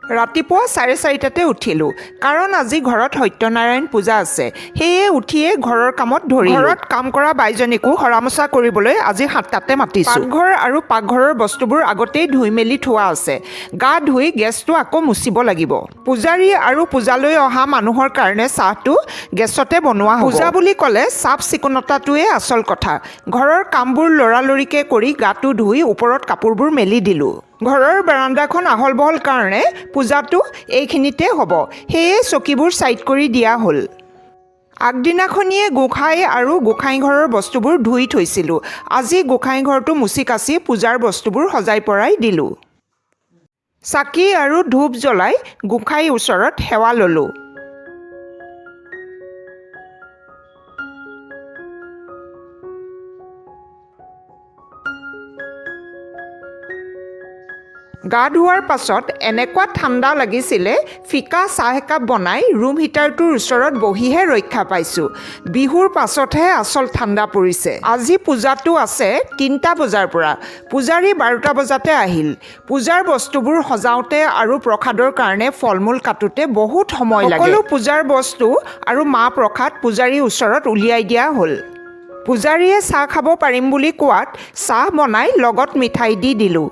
ৰাতিপুৱা 4:30টাতে উঠিলোঁ কাৰণ আজি ঘৰত সত্যনাৰায়ণ পূজা আছে। সেয়ে উঠিয়ে ঘৰৰ কামত ধৰিলোঁ। ঘৰত কাম কৰা বাইজনীকো সৰা-মোচা কৰিবলৈ আজি 7টাতে মাতিছোঁ। পাকঘৰ আৰু পাকঘৰৰ বস্তুবোৰ আগতেই ধুই মেলি থোৱা আছে। গা ধুই গেছটো আকৌ মুচিব লাগিব। পূজাৰী আৰু পূজালৈ অহা মানুহৰ কাৰণে চাহটো গেছতে বনোৱা হ'ব। পূজা বুলি ক'লে চাফ চিকুণতাটোৱে আচল কথা। ঘৰৰ কামবোৰ লৰালৰিকৈ কৰি গাটো ধুই ওপৰত কাপোৰবোৰ মেলি দিলোঁ। ঘৰৰ বাৰাণ্ডাখন আহল বহল কাৰণে পূজাটো এইখিনিতে হ'ব। সেয়ে চকীবোৰ ছাইড কৰি দিয়া হ'ল। আগদিনাখনিয়ে গোঁসাই আৰু গোঁসাই ঘৰৰ বস্তুবোৰ ধুই থৈছিলোঁ। আজি গোঁসাই ঘৰটো মুচি কাচি পূজাৰ বস্তুবোৰ সজাই পৰাই দিলোঁ। চাকি আৰু ধূপ জ্বলাই গোঁসাইৰ ওচৰত সেৱা ল'লোঁ। গা ধোৱাৰ পাছত এনেকুৱা ঠাণ্ডা লাগিছিলে, ফিকা চাহ একাপ বনাই ৰুম হিটাৰটোৰ ওচৰত বহিহে ৰক্ষা পাইছোঁ। বিহুৰ পাছতহে আচল ঠাণ্ডা পৰিছে। আজি পূজাটো আছে 3টা বজাৰ পৰা। পূজাৰী 12টা বজাতে আহিল। পূজাৰ বস্তুবোৰ সজাওঁতে আৰু প্ৰসাদৰ কাৰণে ফল মূল কাটোতে বহুত সময় লাগে। সকলো পূজাৰ বস্তু আৰু মাহ প্ৰসাদ পূজাৰীৰ ওচৰত উলিয়াই দিয়া হ'ল। পূজাৰীয়ে চাহ খাব পাৰিম বুলি কোৱাত চাহ বনাই লগত মিঠাই দি দিলোঁ।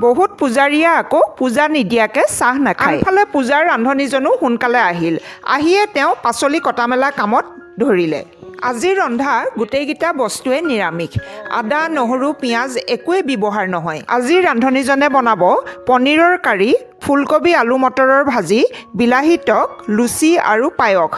বহুত পূজাৰীয়ে আকৌ পূজা নিদিয়াকৈ চাহ নাখায়। আনফালে পূজাৰ ৰান্ধনীজনো সোনকালে আহিল। আহিয়ে তেওঁ পাচলি কটা মেলা কামত ধৰিলে। আজি ৰন্ধা গোটেইকেইটা বস্তুৱে নিৰামিষ। আদা, নহৰু, পিঁয়াজ একোৱে ব্যৱহাৰ নহয়। আজি ৰান্ধনীজনে বনাব পনীৰৰ কাৰী, ফুলকবি আলু মটৰৰ ভাজি, বিলাহী টক, লুচি আৰু পায়স।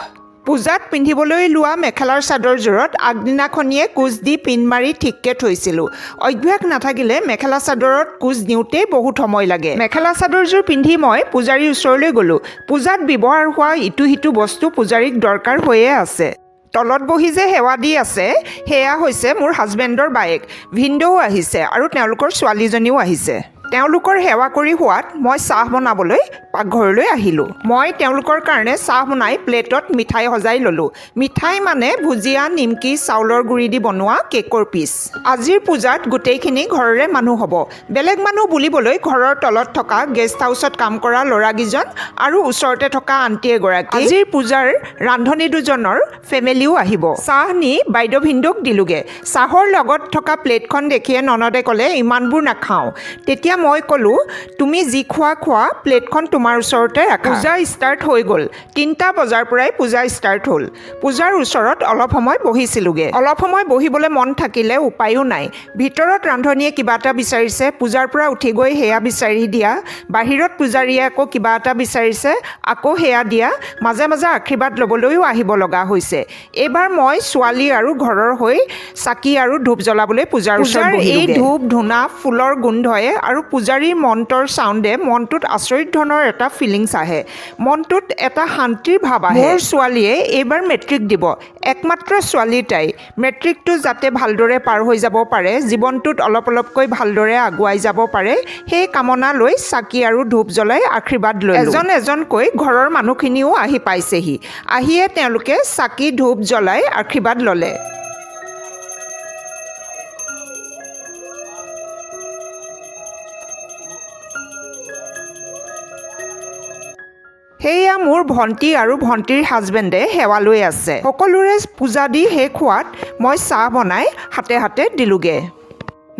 পূজাত পিন্ধিবলৈ লোৱা মেখেলাৰ চাদৰযোৰত আগদিনাখনিয়ে কোচ দি পিন মাৰি ঠিককৈ থৈছিলোঁ। অভ্যাস নাথাকিলে মেখেলা চাদৰত কোচ দিওঁতেই বহুত সময় লাগে। মেখেলা চাদৰযোৰ পিন্ধি মই পূজাৰীৰ ওচৰলৈ গ'লোঁ। পূজাত ব্যৱহাৰ হোৱা ইটো সিটো বস্তু পূজাৰীক দৰকাৰ হৈয়ে আছে। তলত বহি যে সেৱা দি আছে সেয়া হৈছে মোৰ হাজবেণ্ডৰ বায়েক। ভিনদেউ আহিছে আৰু তেওঁলোকৰ ছোৱালীজনীও আহিছে। তেওঁলোকৰ সেৱা কৰি হোৱাত মই চাহ বনাবলৈ পাকঘৰলৈ আহিলোঁ। মই তেওঁলোকৰ কাৰণে চাহ বনাই প্লেটত মিঠাই সজাই ল'লোঁ। মিঠাই মানে ভুজিয়া, নিমকি, চাউলৰ গুড়ি দি বনোৱা কেকৰ পিচ। আজিৰ পূজাত গোটেইখিনি ঘৰৰে মানুহ হ'ব। বেলেগ মানুহ বুলিবলৈ ঘৰৰ তলত থকা গেষ্ট হাউচত কাম কৰা ল'ৰাকেইজন আৰু ওচৰতে থকা আণ্টি এগৰাকী। আজিৰ পূজাৰ ৰান্ধনী দুজনৰ ফেমিলিও আহিব। চাহ নি বাইদেউ ভিনদেউক দিলোঁগৈ। চাহৰ লগত থকা প্লেটখন দেখিয়ে ননদে ক'লে ইমানবোৰ নাখাওঁ। তেতিয়া মই ক'লোঁ তুমি যি খোৱা প্লেটখন তোমাৰ ওচৰতে ৰাখা। পূজা ষ্টাৰ্ট হৈ গ'ল। 3টা বজাৰ পৰাই পূজা ষ্টাৰ্ট হ'ল। পূজাৰ ওচৰত অলপ সময় বহিছিলোঁগৈ। অলপ সময় বহিবলৈ মন থাকিলে উপায়ো নাই। ভিতৰত ৰান্ধনীয়ে কিবা এটা বিচাৰিছে, পূজাৰ পৰা উঠি গৈ সেয়া বিচাৰি দিয়া। বাহিৰত পূজাৰীয়ে আকৌ কিবা এটা বিচাৰিছে, আকৌ সেয়া দিয়া। মাজে মাজে আশীৰ্বাদ ল'বলৈও আহিব লগা হৈছে। এইবাৰ মই ছোৱালী আৰু ঘৰৰ হৈ চাকি আৰু ধূপ জ্বলাবলৈ পূজাৰ ওচৰত বহিলোঁগৈ। এই ধূপ ধূনা ফুলৰ গোন্ধয়ে আৰু পূজাৰীৰ মন্ত্ৰৰ চাউণ্ডে মনটোত আচৰিত ধৰণৰ এটা ফিলিংছ আহে। মনটোত এটা শান্তিৰ ভাৱ আহে। মোৰ ছোৱালীয়ে এইবাৰ মেট্ৰিক দিব। একমাত্ৰ ছোৱালী তাই। মেট্ৰিকটো যাতে ভালদৰে পাৰ হৈ যাব পাৰে, জীৱনটোত অলপ অলপকৈ ভালদৰে আগুৱাই যাব পাৰে, সেই কামনা লৈ চাকি আৰু ধূপ জ্বলাই আশীৰ্বাদ ল'লোঁ। এজন এজনকৈ ঘৰৰ মানুহখিনিও আহি পাইছেহি। আহিয়ে তেওঁলোকে চাকি ধূপ জ্বলাই আশীৰ্বাদ ল'লে। সেয়া মোৰ ভণ্টি আৰু ভণ্টিৰ হাজবেণ্ডে সেৱা লৈ আছে। সকলোৰে পূজা দি শেষ হোৱাত মই চাহ বনাই হাতে হাতে দিলোঁগৈ।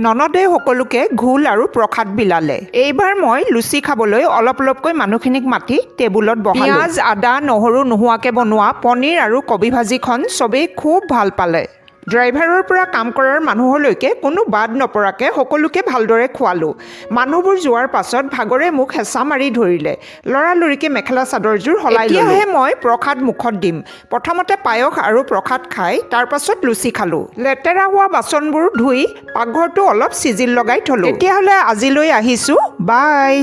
ননদে সকলোকে ঘোল আৰু প্ৰসাদ বিলালে। এইবাৰ মই লুচি খাবলৈ অলপ অলপকৈ মানুহখিনিক মাতি টেবুলত বহালোঁ। পিঁয়াজ, আদা, নহৰু নোহোৱাকৈ বনোৱা পনীৰ আৰু কবি ভাজিখন চবেই খুব ভাল পালে। ড্ৰাইভাৰৰ পৰা কাম কৰাৰ মানুহলৈকে কোনো বাদ নপৰাকৈ সকলোকে ভালদৰে খোৱালোঁ। মানুহবোৰ যোৱাৰ পাছত ভাগৰে মোক হেঁচা মাৰি ধৰিলে। লৰালৰিকৈ মেখেলা চাদৰযোৰ সলাই ল'লোঁ। এতিয়াহে মই প্ৰসাদ মুখত দিম। প্ৰথমতে পায়স আৰু প্ৰসাদ খাই তাৰ পাছত লুচি খালোঁ। লেতেৰা হোৱা বাচনবোৰ ধুই পাকঘৰটো অলপ চিজিল লগাই থলোঁ। তেতিয়াহ'লে আজিলৈ আহিছোঁ। বাই।